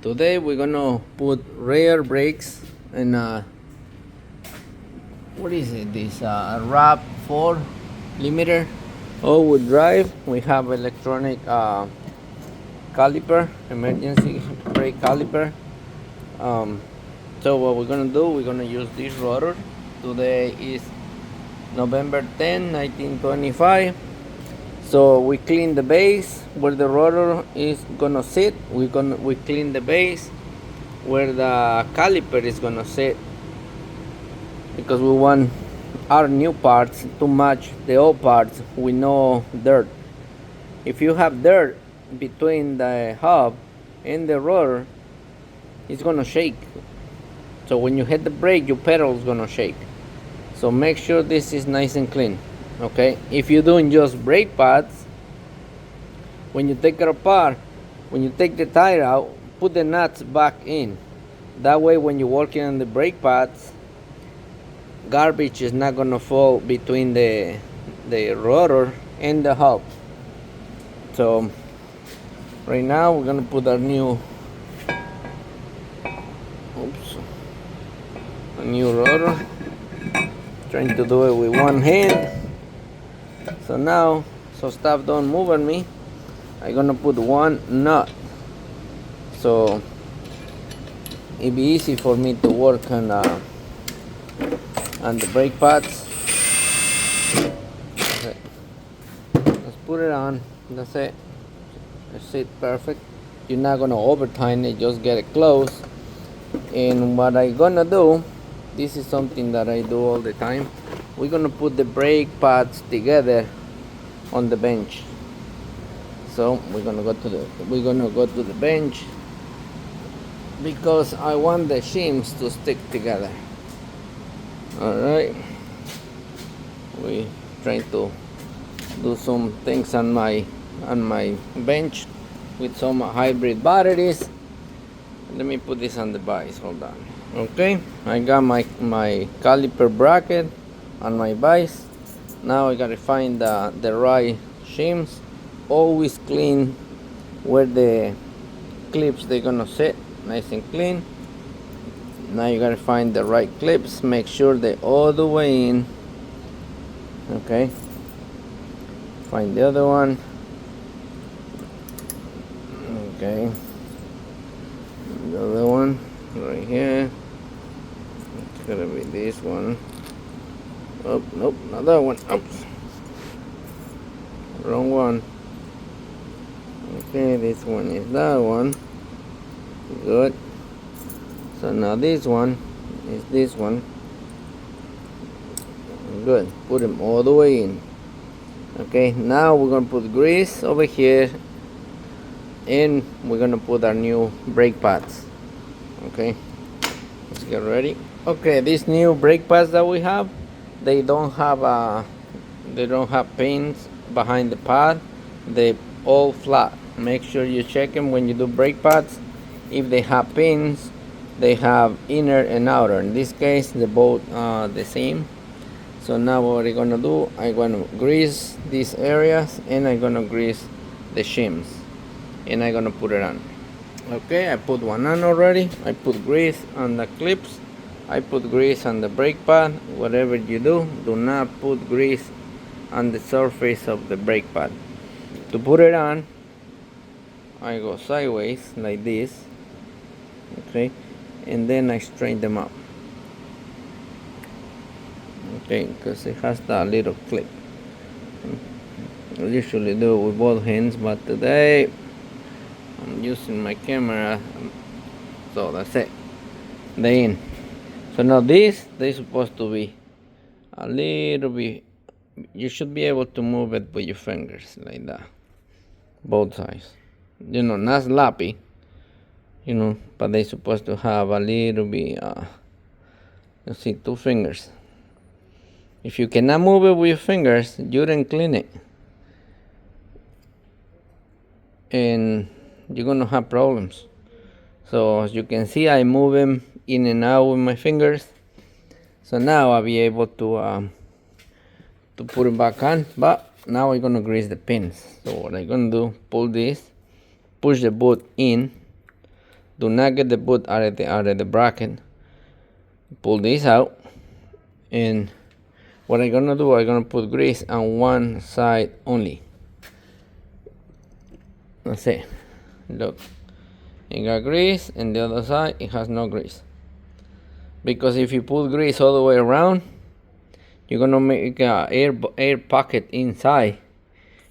Today we're gonna put rear brakes in what is it? This rav4 limiter all-wheel drive. We have electronic caliper, emergency brake caliper. So what we're gonna do, we're gonna use this rotor. Today is November 10, 1925. So we clean the base where the rotor is gonna sit. We clean the base where the caliper is gonna sit, because we want our new parts to match the old parts with no dirt. If you have dirt between the hub and the rotor, it's gonna shake. So when you hit the brake, your pedal is gonna shake. So make sure this is nice and clean. Okay, if you're doing just brake pads, when you take it apart, when you take the tire out, put the nuts back in. That way when you're working on the brake pads, garbage is not gonna fall between the rotor and the hub. So right now we're gonna put our new rotor. Trying to do it with one hand. So now, so stuff don't move on me, I'm gonna put one nut, so it'll be easy for me to work on the brake pads. Okay. Let's put it on. That's it. That's it. Perfect. You're not gonna over tighten it, just get it close. And what I'm gonna do, this is something that I do all the time. We're gonna put the brake pads together on the bench. So we're gonna go to the bench, because I want the shims to stick together. All right. We trying to do some things on my bench with some hybrid batteries. Let me put this on the vise. Hold on. Okay, I got my caliper bracket on my vise. Now I gotta find the right shims. Always clean where the clips they're gonna sit, nice and clean. Now you gotta find the right clips. Make sure they're all the way in. Okay. Find the other one. Okay. The other one right here. It's gonna be this one. Oh, nope, not that one. Oops. Wrong one. Okay, this one is that one. Good. So now this one is this one. Good. Put them all the way in. Okay, now we're gonna put grease over here, and we're gonna put our new brake pads. Okay, let's get ready. Okay, these new brake pads that we have, they don't have pins behind the pad. They all flat. Make sure you check them when you do brake pads. If they have pins, they have inner and outer. In this case, they both the same. So now what we're gonna do, I'm gonna grease these areas, and I'm gonna grease the shims, and I'm gonna put it on. Okay, I put one on already. I put grease on the clips. I put grease on the brake pad. Whatever you do not put grease on the surface of the brake pad. To put it on, I go sideways like this. Okay, and then I straighten them up. Okay, because it has that little clip. I usually do it with both hands, but today I'm using my camera. So that's it. They in. So now they're supposed to be a little bit. You should be able to move it with your fingers like that, both sides. Not sloppy. But they're supposed to have a little bit. Let's see, 2 fingers. If you cannot move it with your fingers, you don't clean it, and you're gonna have problems. So as you can see, I move them in and out with my fingers. So now I'll be able to put it back on. But now I'm gonna grease the pins. So what I'm gonna do, pull this, push the boot in, Do not get the boot out of the bracket. Pull this out, and what I'm gonna do, I'm gonna put grease on one side only. That's it. Look, it got grease, and the other side it has no grease. Because if you put grease all the way around, you're gonna make a air pocket inside,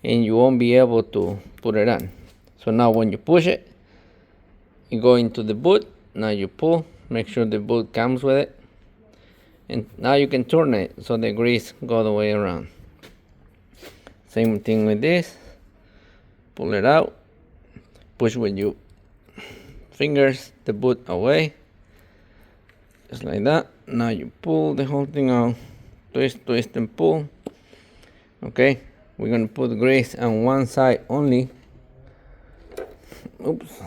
and you won't be able to put it on. So now when you push it, you go into the boot. Now you pull, make sure the boot comes with it, and now you can turn it so the grease go the way around. Same thing with this. Pull it out, push with your fingers the boot away, just like that. Now you pull the whole thing out, twist and pull. Okay, we're gonna put grease on one side only. Oops,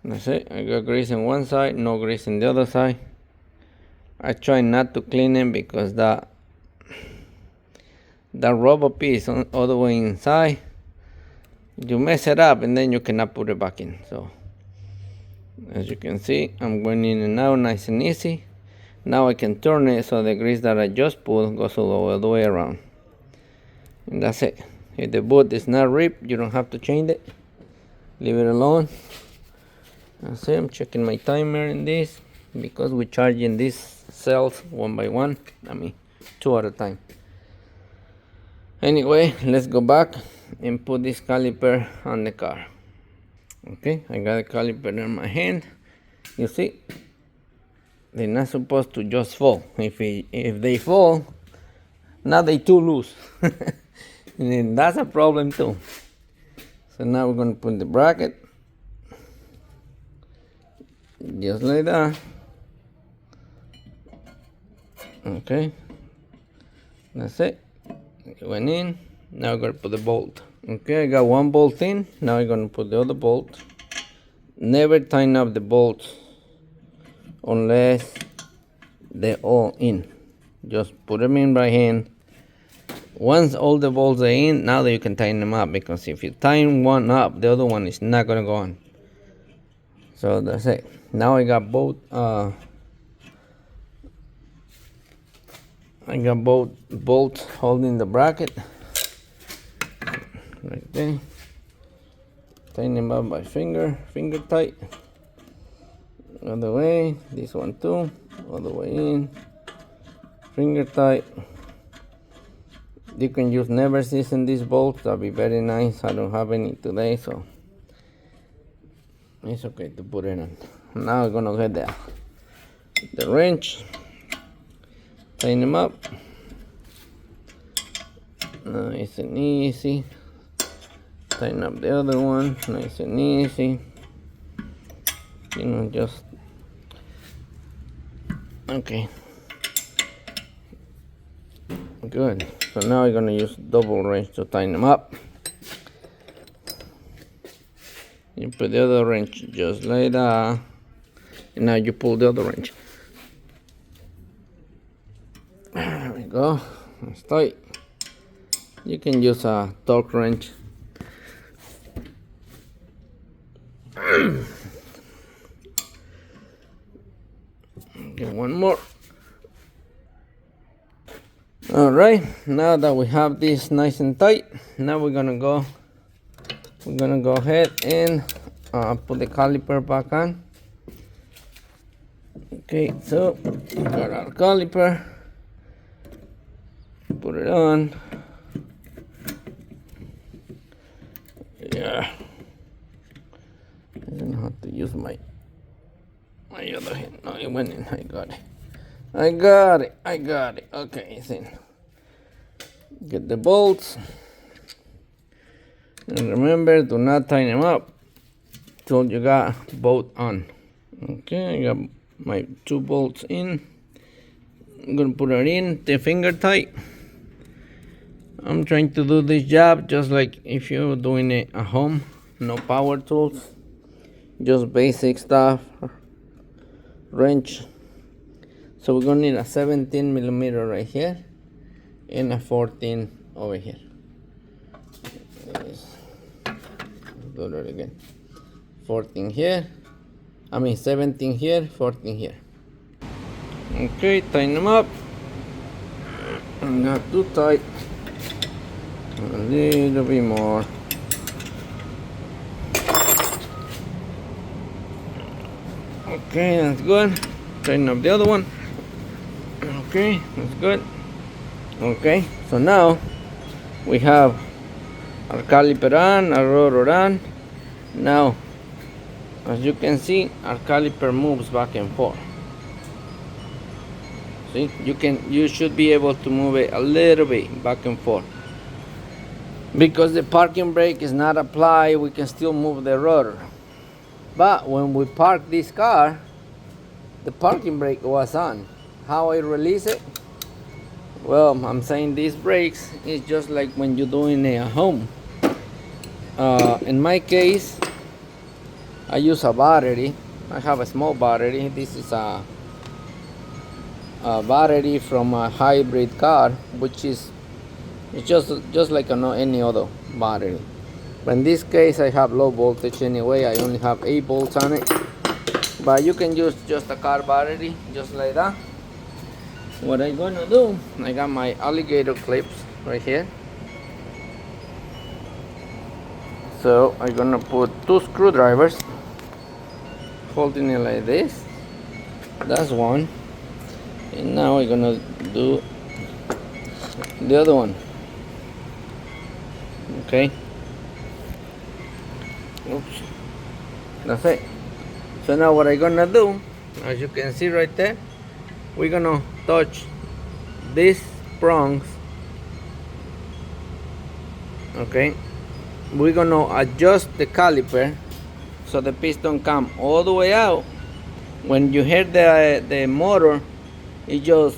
that's it. I got grease on one side, no grease on the other side. I try not to clean it because that rubber piece all the way inside, you mess it up and then you cannot put it back in. So as you can see, I'm going in and out nice and easy. Now I can turn it so the grease that I just pulled goes all the way around. And that's it. If the boot is not ripped, you don't have to change it. Leave it alone. That's it. I'm checking my timer in this because we're charging these cells one by one. I mean, 2 at a time. Anyway, let's go back and put this caliper on the car. Okay, I got the caliper in my hand. You see, they're not supposed to just fall. If they fall, now they too loose. And that's a problem too. So now we're going to put the bracket just like that. Okay, that's it. It went in. Now we're going to put the bolt. Okay, I got one bolt in. Now I'm going to put the other bolt. Never tighten up the bolts unless they're all in. Just put them in by hand. Once all the bolts are in, now that you can tighten them up, because if you tighten one up, the other one is not going to go on. So that's it. Now I got both bolts holding the bracket right there. Tighten them up by finger tight. Other way, this one too, all the way in, finger tight. You can use never season these bolts, that'll be very nice. I don't have any today, so it's okay to put it on. Now we're gonna get the wrench, tighten them up, nice and easy. Tighten up the other one, nice and easy. You know, just okay. Good. So now we're gonna use double wrench to tighten them up. You put the other wrench just like that, and now you pull the other wrench. There we go. It's tight. You can use a torque wrench. Get one more. All right, now that we have this nice and tight, now we're gonna go ahead and put the caliper back on. Okay, so we got our caliper, put it on. Yeah, I don't know how to use my other hand. No, it went in. I got it. Okay, it's in. Get the bolts. And remember, do not tighten them up till you got both on. Okay, I got my 2 bolts in. I'm gonna put it in the finger tight. I'm trying to do this job just like if you're doing it at home. No power tools, just basic stuff. Wrench. So we're gonna need a 17 millimeter right here and a 14 over here. Do that again. 14 here. I mean 17 here, 14 here. Okay, tighten them up. Not too tight. A little bit more. Okay, that's good. Tighten up the other one. Okay, that's good. Okay, so now we have our caliper on, our rotor on. Now, as you can see, our caliper moves back and forth. See, you should be able to move it a little bit back and forth. Because the parking brake is not applied, we can still move the rotor. But when we park this car, the parking brake was on. How I release it? Well, I'm saying these brakes is just like when you're doing it at home. In my case, I use a battery. I have a small battery. This is a battery from a hybrid car, which is it's just like any other battery. But in this case, I have low voltage anyway. I only have 8 volts on it. But you can use just a car battery, just like that. What I'm gonna do, I got my alligator clips right here. So I'm gonna put 2 screwdrivers, holding it like this. That's one. And now I'm gonna do the other one. Okay. Oops. That's it. So now what I'm gonna do, as you can see right there, we're gonna touch these prongs. Okay, we're gonna adjust the caliper so the piston come all the way out. When you hear the motor, it just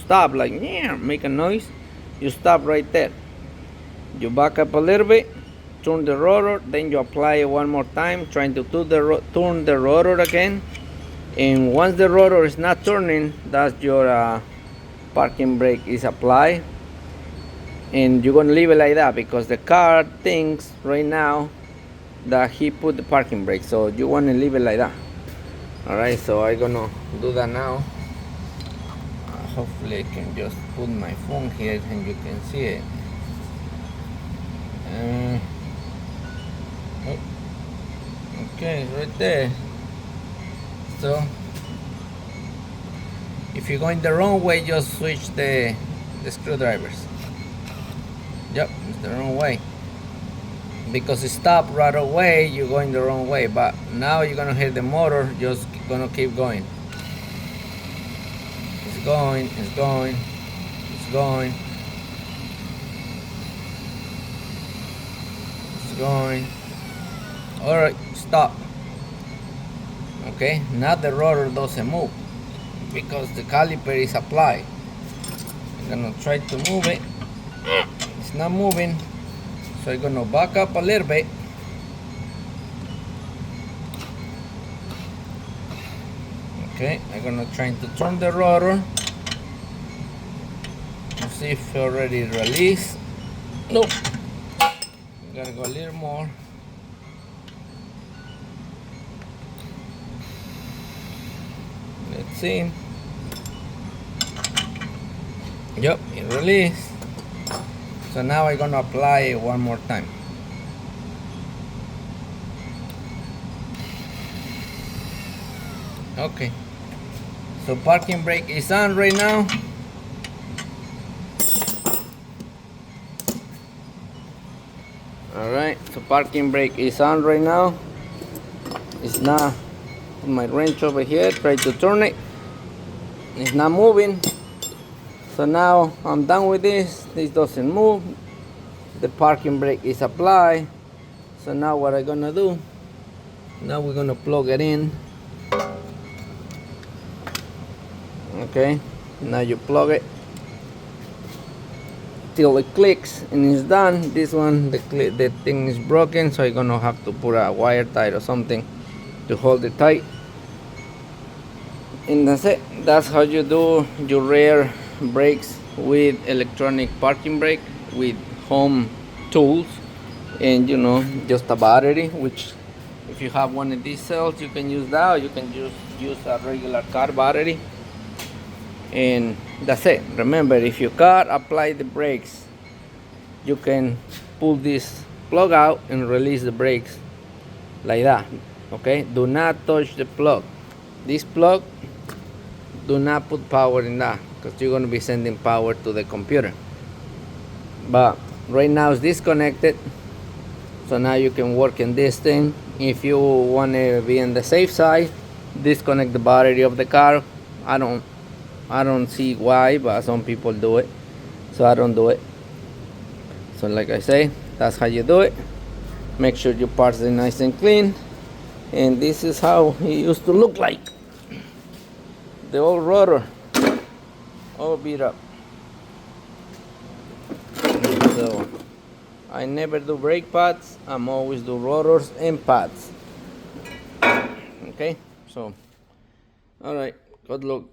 stop, like make a noise. You stop right there. You back up a little bit, turn the rotor, then you apply it one more time, trying to turn the rotor again. And once the rotor is not turning, that's your parking brake is applied. And you're gonna leave it like that because the car thinks right now that he put the parking brake, so you want to leave it like that. All right, so I'm gonna do that now. Hopefully I can just put my phone here and you can see it. Okay, right there. So if you're going the wrong way, just switch the screwdrivers. Yep, it's the wrong way. Because it stopped right away, you're going the wrong way. But now you're gonna hear the motor just gonna keep going. It's going, it's going, it's going, it's going. Alright, stop. Okay, now the rotor doesn't move because the caliper is applied. I'm gonna try to move it. It's not moving, so I'm gonna back up a little bit. Okay, I'm gonna try to turn the rotor and see if it already released. Nope. Gotta go a little more. Let's see. Yep, it released. So now I'm gonna apply it one more time. Okay. So parking brake is on right now. Alright, so parking brake is on right now. It's not. Put my wrench over here, try to turn it. It's not moving. So now I'm done with this. This doesn't move. The parking brake is applied. So now what I'm gonna do, now we're gonna plug it in. Okay, now you plug it till it clicks and it's done. This one, the thing is broken, so I'm gonna have to put a wire tie or something to hold it tight. And that's it. That's how you do your rear brakes with electronic parking brake with home tools and just a battery, which If you have one of these cells, you can use that, or you can just use a regular car battery. And that's it. Remember, if your car apply the brakes, you can pull this plug out and release the brakes like that. Okay, do not touch the plug. This plug, do not put power in that, because you're going to be sending power to the computer. But right now it's disconnected, so now you can work in this thing. If you want to be on the safe side, disconnect the battery of the car. I don't see why, but some people do it, so I don't do it. So like I say, that's how you do it. Make sure your parts are nice and clean. And this is how it used to look like. The old rotor, all beat up. So I never do brake pads. I'm always do rotors and pads. Okay, so all right, good luck.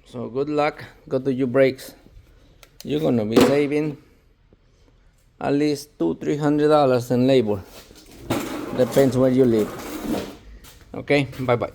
So good luck. Go to your brakes. You're gonna be saving at least $200-300 in labor. Depends where you live. Okay, bye bye.